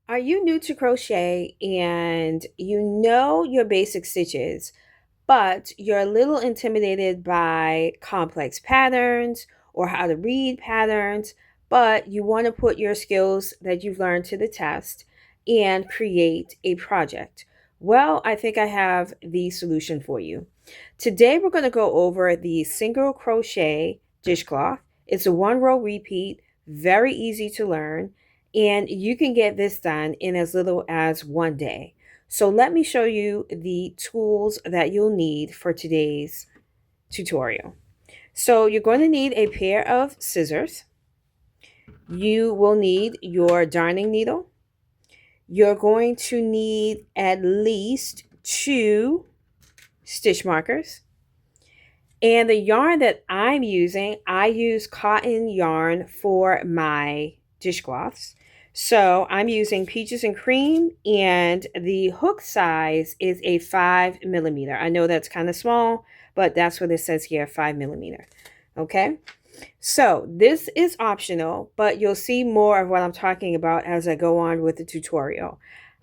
Are you new to crochet and you know your basic stitches, but you're a little intimidated by complex patterns or how to read patterns, but you want to put your skills that you've learned to the test and create a project? Well, I think I have the solution for you. Today, we're going to go over the single crochet dishcloth. It's a one row repeat, very easy to learn, and you can get this done in as little as 1 day. So let me show you the tools that you'll need for today's tutorial. So you're going to need a pair of scissors. You will need your darning needle. You're going to need at least 2 stitch markers. And the yarn that I'm using, I use cotton yarn for my dishcloths. So I'm using Peaches and Cream, and the hook size is a 5 mm. I know that's kind of small, but that's what it says here, 5 mm. Okay, so this is optional, but you'll see more of what I'm talking about as I go on with the tutorial.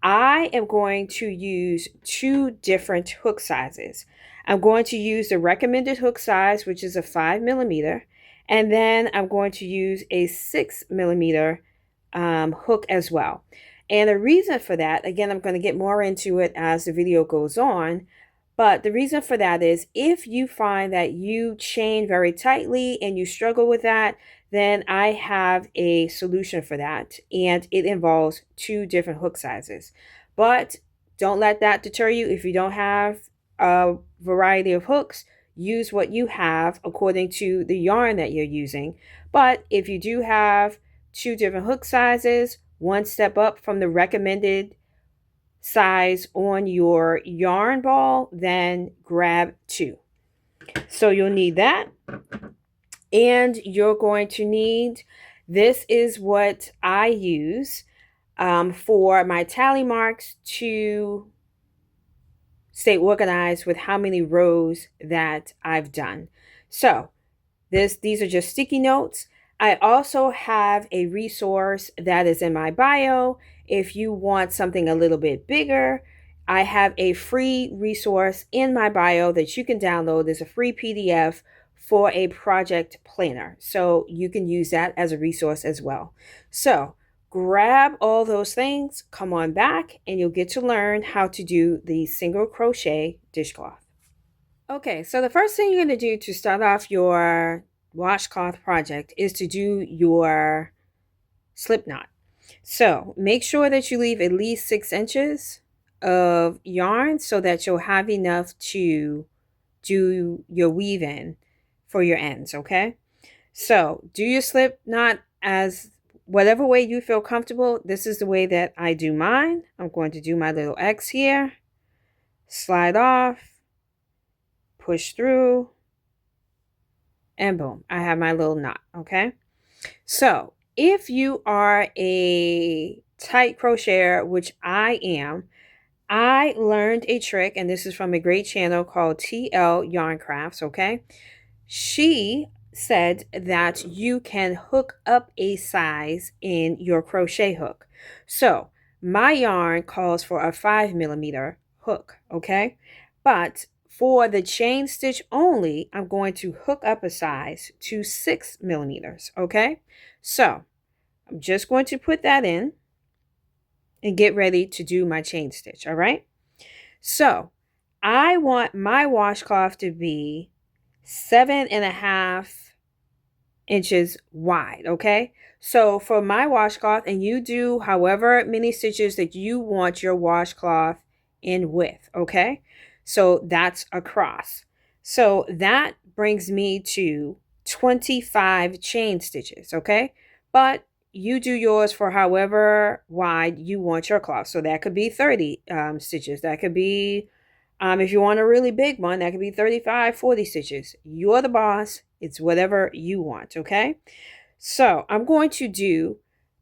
I am going to use 2 different hook sizes. I'm going to use the recommended hook size, which is a 5 mm, and then I'm going to use a 6 mm hook as well. And the reason for that, again, I'm going to get more into it as the video goes on, but the reason for that is if you find that you chain very tightly and you struggle with that, then I have a solution for that, and it involves 2 different hook sizes. But don't let that deter you. If you don't have a variety of hooks, use what you have according to the yarn that you're using. But if you do have 2 different hook sizes, one step up from the recommended size on your yarn ball, then grab 2. So you'll need that. And you're going to need, this is what I use for my tally marks to stay organized with how many rows that I've done. So these are just sticky notes. I also have a resource that is in my bio. If you want something a little bit bigger, I have a free resource in my bio that you can download. There's a free PDF for a project planner. So you can use that as a resource as well. So grab all those things, come on back, and you'll get to learn how to do the single crochet dishcloth. Okay, so the first thing you're going to do to start off your washcloth project is to do your slip knot. So make sure that you leave at least 6 inches of yarn so that you'll have enough to do your weave in for your ends, okay? So do your slip knot as whatever way you feel comfortable. This is the way that I do mine. I'm going to do my little X here, slide off, push through, and boom, I have my little knot, okay? So if you are a tight crocheter, which I am, I learned a trick, and this is from a great channel called TL Yarn Crafts, okay? She said that you can hook up a size in your crochet hook. So my yarn calls for a 5 mm hook, okay? But for the chain stitch only, I'm going to hook up a size to 6 mm, okay? So I'm just going to put that in and get ready to do my chain stitch, all right? So I want my washcloth to be 7.5 inches wide, okay? So for my washcloth, and you do however many stitches that you want your washcloth in width, okay? So that's across. So that brings me to 25 chain stitches, okay? But you do yours for however wide you want your cloth. So that could be 30 stitches. That could be, if you want a really big one, that could be 35, 40 stitches. You're the boss. It's whatever you want, okay? So I'm going to do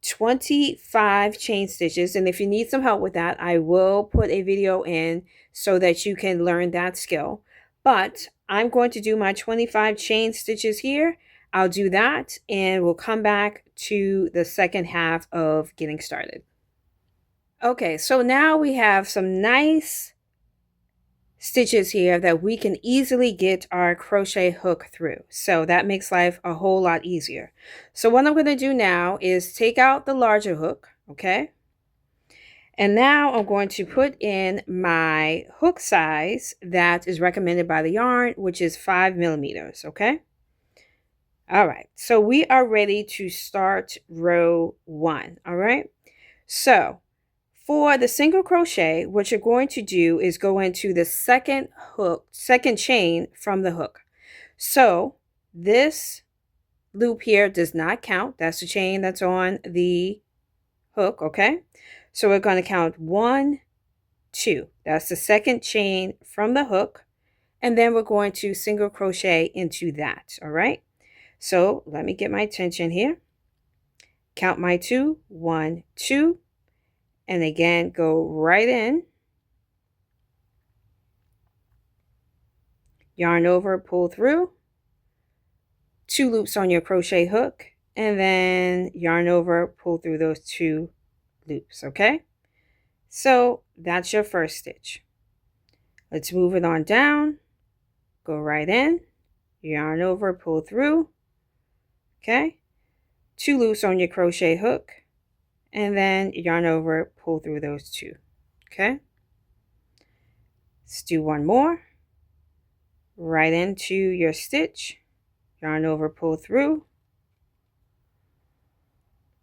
25 chain stitches, and if you need some help with that, I will put a video in so that you can learn that skill. But I'm going to do my 25 chain stitches here. I'll do that, and we'll come back to the second half of getting started. Okay, so now we have some nice stitches here that we can easily get our crochet hook through. So that makes life a whole lot easier. So what I'm going to do now is take out the larger hook, okay? And now I'm going to put in my hook size that is recommended by the yarn, which is 5 millimeters, okay? All right, so we are ready to start row 1, all right? So for the single crochet, what you're going to do is go into the second chain from the hook. So this loop here does not count. That's the chain that's on the hook, okay? So we're going to count 1, 2. That's the second chain from the hook. And then we're going to single crochet into that, all right? So let me get my tension here. Count my 2, 1, 2. And again, go right in, yarn over, pull through, 2 loops on your crochet hook, and then yarn over, pull through those 2 loops, okay? So that's your first stitch. Let's move it on down, go right in, yarn over, pull through, okay? 2 loops on your crochet hook, and then yarn over, pull through those 2, okay? Let's do one more. Right into your stitch, yarn over, pull through,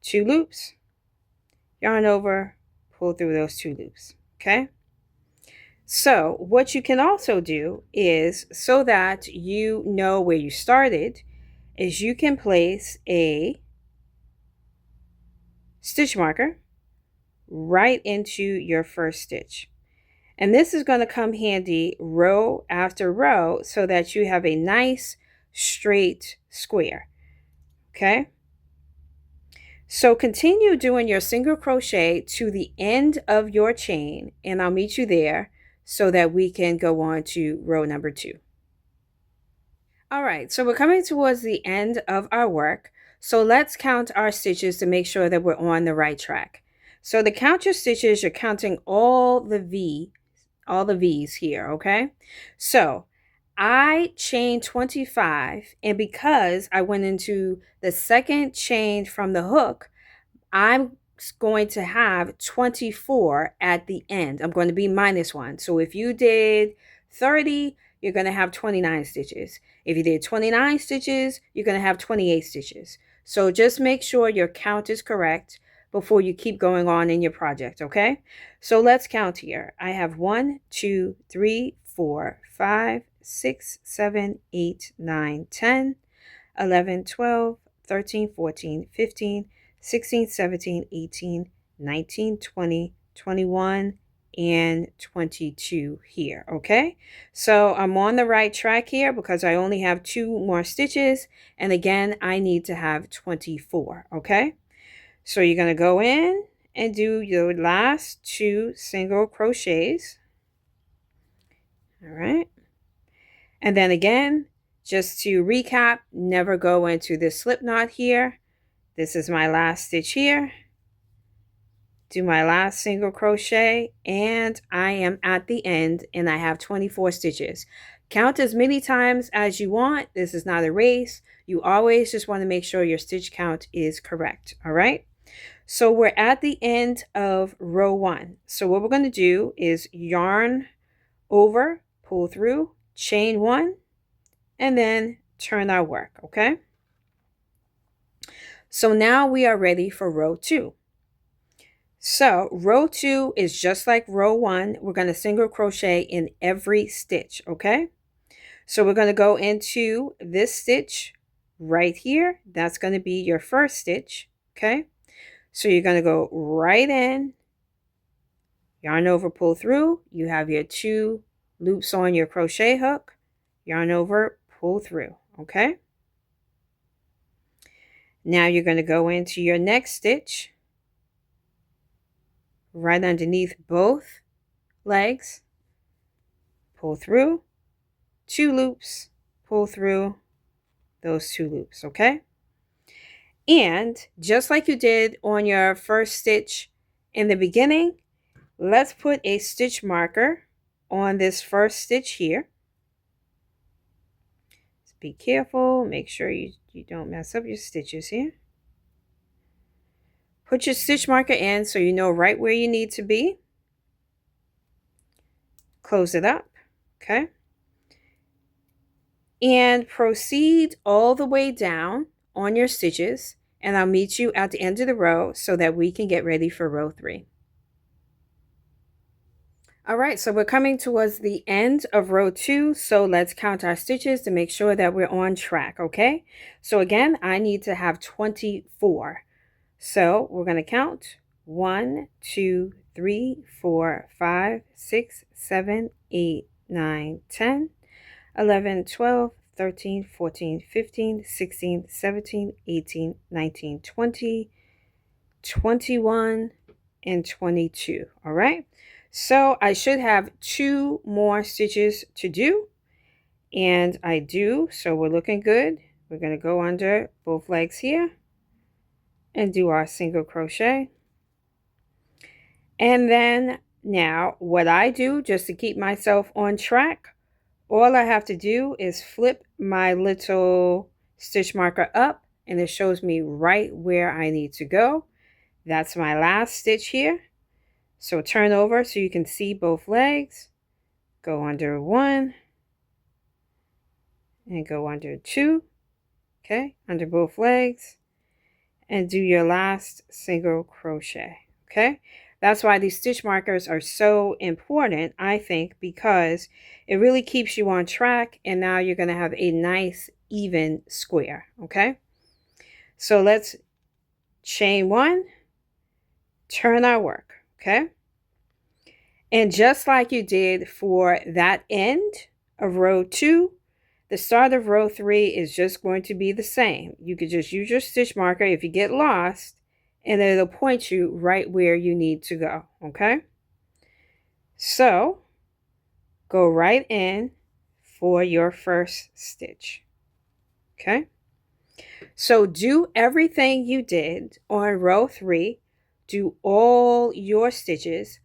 2 loops, yarn over, pull through those 2 loops, okay? So what you can also do is, so that you know where you started, is you can place a stitch marker right into your first stitch. And this is going to come handy row after row so that you have a nice straight square, okay? So continue doing your single crochet to the end of your chain, and I'll meet you there so that we can go on to row number 2. All right, so we're coming towards the end of our work. So let's count our stitches to make sure that we're on the right track. So to count your stitches, you're counting all the V's here, okay? So I chained 25, and because I went into the second chain from the hook, I'm going to have 24 at the end. I'm going to be minus 1. So if you did 30, you're going to have 29 stitches. If you did 29 stitches, you're going to have 28 stitches. So just make sure your count is correct before you keep going on in your project, okay? So let's count here. I have 1, 2, 3, 4, 5, 6, 7, 8, 9, 10, 11, 12, 13, 14, 15, 16, 17, 18, 19, 20, 21, and 22 here, okay? So I'm on the right track here because I only have 2 more stitches, and again, I need to have 24, okay? So you're going to go in and do your last 2 single crochets, all right? And then again, just to recap, never go into this slip knot here. This is my last stitch here. Do my last single crochet, and I am at the end, and I have 24 stitches. Count as many times as you want. This is not a race. You always just want to make sure your stitch count is correct, all right? So we're at the end of row 1. So what we're going to do is yarn over, pull through, chain 1, and then turn our work, okay? So now we are ready for row 2. So row 2 is just like row 1. We're going to single crochet in every stitch, okay? So we're going to go into this stitch right here. That's going to be your first stitch, okay? So you're going to go right in, yarn over, pull through. You have your 2 loops on your crochet hook, yarn over, pull through, okay? Now you're going to go into your next stitch right underneath both legs, pull through, 2 loops, pull through those 2 loops, okay? And just like you did on your first stitch in the beginning, let's put a stitch marker on this first stitch here. Just be careful, make sure you don't mess up your stitches here. Put your stitch marker in so you know right where you need to be. Close it up, okay? And proceed all the way down on your stitches, and I'll meet you at the end of the row so that we can get ready for row 3. All right, so we're coming towards the end of row 2, so let's count our stitches to make sure that we're on track, okay? So again, I need to have 24. So we're going to count 1, 2, 3, 4, 5, 6, 7, 8, 9, 10, 11, 12, 13, 14, 15, 16, 17, 18, 19, 20, 21, and 22. All right. So I should have 2 more stitches to do, and I do. So we're looking good. We're going to go under both legs here and do our single crochet. And then now what I do just to keep myself on track, all I have to do is flip my little stitch marker up and it shows me right where I need to go. That's my last stitch here. So turn over so you can see both legs. Go under 1 and go under 2. Okay, under both legs. And do your last single crochet. Okay, that's why these stitch markers are so important, I think, because it really keeps you on track, and now you're going to have a nice even square. Okay, so let's chain 1, turn our work. Okay, and just like you did for that end of row 2, the start of row 3 is just going to be the same. You could just use your stitch marker if you get lost, and it'll point you right where you need to go, okay? So, go right in for your first stitch, okay? So, do everything you did on row 3. Do all your stitches.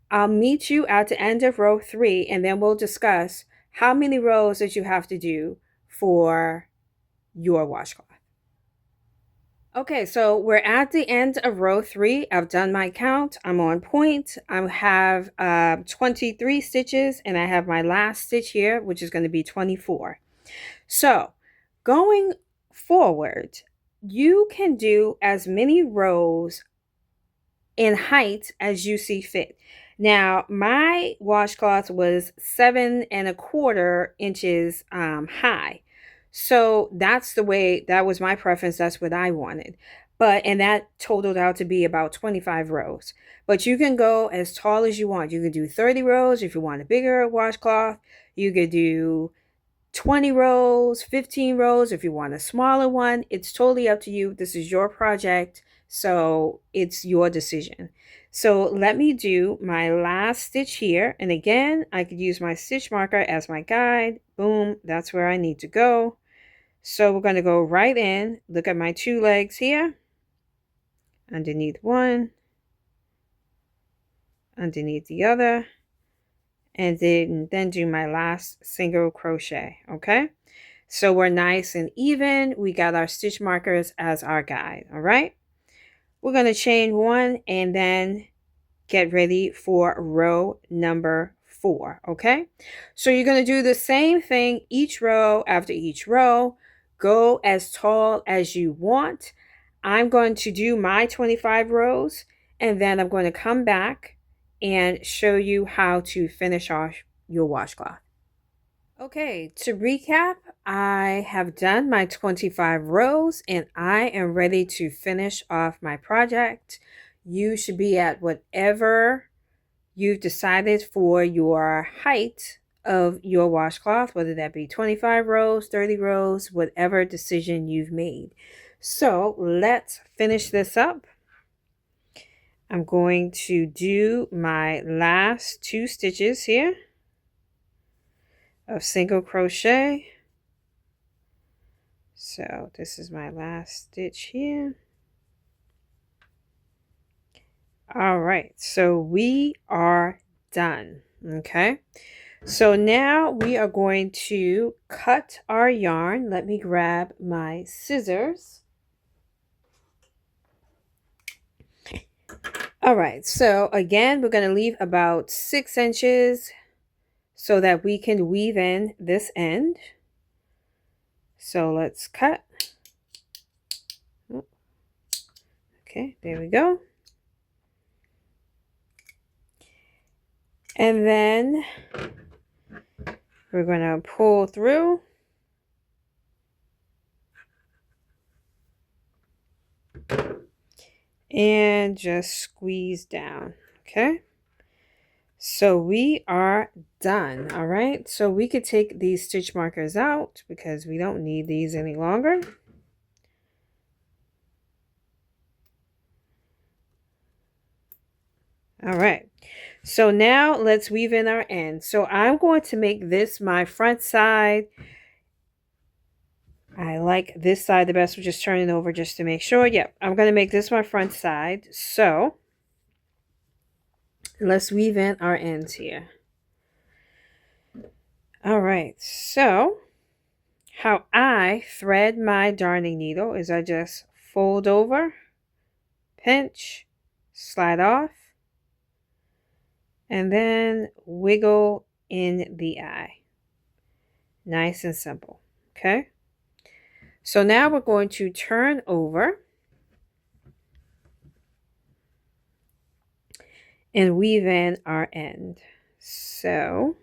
I'll meet you at the end of row 3, and then we'll discuss how many rows that you have to do for your washcloth. Okay, so we're at the end of row 3. I've done my count. I'm on point. I have 23 stitches, and I have my last stitch here, which is going to be 24. So going forward, you can do as many rows in height as you see fit. Now, my washcloth was 7¼ inches high. So that's the way, that was my preference. That's what I wanted. And that totaled out to be about 25 rows. But you can go as tall as you want. You could do 30 rows if you want a bigger washcloth. You could do 20 rows, 15 rows if you want a smaller one. It's totally up to you. This is your project, so it's your decision. So let me do my last stitch here. And again, I could use my stitch marker as my guide. Boom, that's where I need to go. So we're going to go right in. Look at my 2 legs here. Underneath one, underneath the other, and then do my last single crochet. Okay, so we're nice and even. We got our stitch markers as our guide. All right, we're going to chain 1 and then get ready for row number 4. Okay, so you're going to do the same thing each row after each row. Go as tall as you want. I'm going to do my 25 rows, and then I'm going to come back and show you how to finish off your washcloth. Okay, to recap, I have done my 25 rows and I am ready to finish off my project. You should be at whatever you've decided for your height of your washcloth, whether that be 25 rows, 30 rows, whatever decision you've made. So let's finish this up. I'm going to do my last 2 stitches here of single crochet. So this is my last stitch here. All right, so we are done. Okay, so now we are going to cut our yarn. Let me grab my scissors. All right, so again, we're going to leave about 6 inches so that we can weave in this end. So let's cut. Okay, there we go. And then we're going to pull through. And just squeeze down. Okay. So we are done. All right. So we could take these stitch markers out because we don't need these any longer. All right. So now let's weave in our end. So I'm going to make this my front side. I like this side the best. We're just turning it over just to make sure. Yep. I'm going to make this my front side. So let's weave in our ends here. All right. So how I thread my darning needle is I just fold over, pinch, slide off, and then wiggle in the eye. Nice and simple. Okay. So now we're going to turn over and weave in our end. So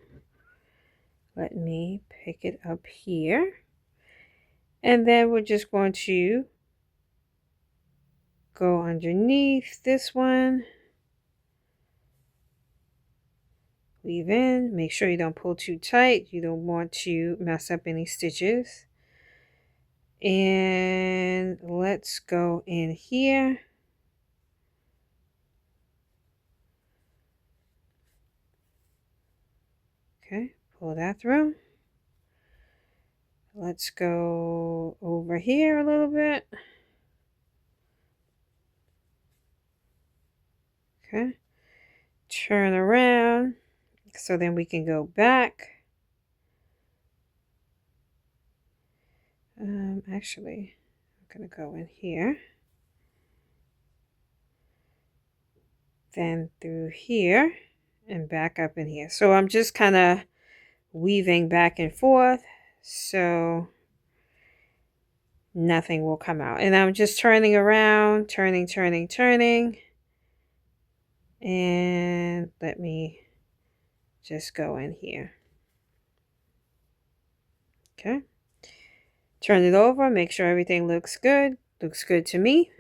let me pick it up here. And then we're just going to go underneath this one. Weave in. Make sure you don't pull too tight. You don't want to mess up any stitches. And let's go in here. Okay, pull that through. Let's go over here a little bit. Okay, turn around so then we can go back. Actually, I'm gonna go in here, then through here and back up in here. So I'm just kind of weaving back and forth so nothing will come out. And I'm just turning around, turning. And let me just go in here. Okay. Turn it over, make sure everything looks good. Looks good to me.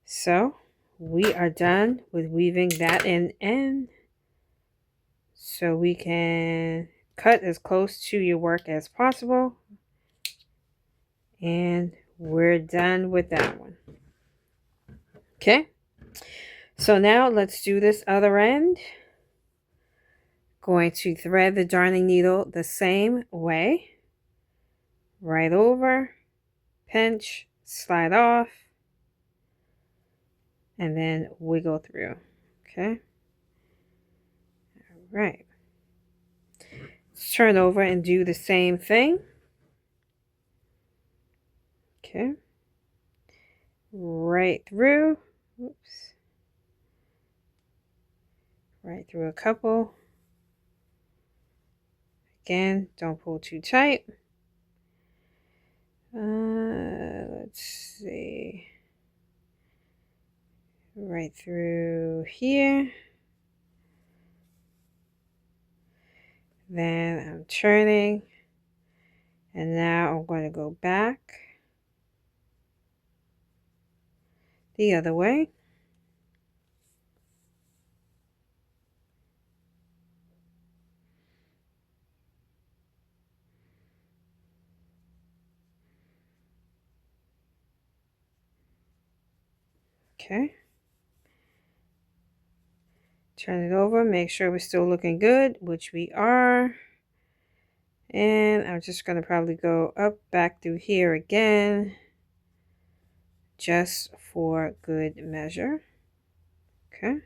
So we are done with weaving that in. So we can cut as close to your work as possible. And we're done with that one. Okay. So now let's do this other end. Going to thread the darning needle the same way. Right over, pinch, slide off, and then wiggle through. Okay. All right. Let's turn over and do the same thing. Okay. Right through. Oops. Right through a couple. Again, don't pull too tight. Let's see. Right through here. Then I'm turning. And now I'm going to go back the other way. Okay. Turn it over, make sure we're still looking good, which we are. And I'm just going to probably go up back through here again, just for good measure. Okay.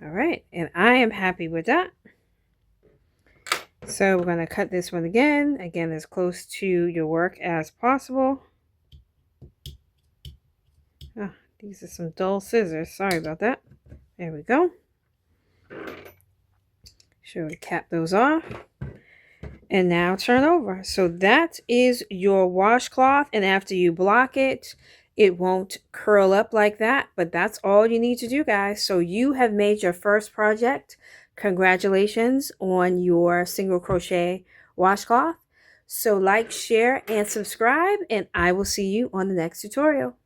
All right, and I am happy with that. So we're going to cut this one again as close to your work as possible. Oh, these are some dull scissors. Sorry about that. There we go. Sure we cap those off. And now turn over. So that is your washcloth, and after you block it, it won't curl up like that, but that's all you need to do, guys. So you have made your first project. Congratulations on your single crochet washcloth. So like, share, and subscribe, and I will see you on the next tutorial.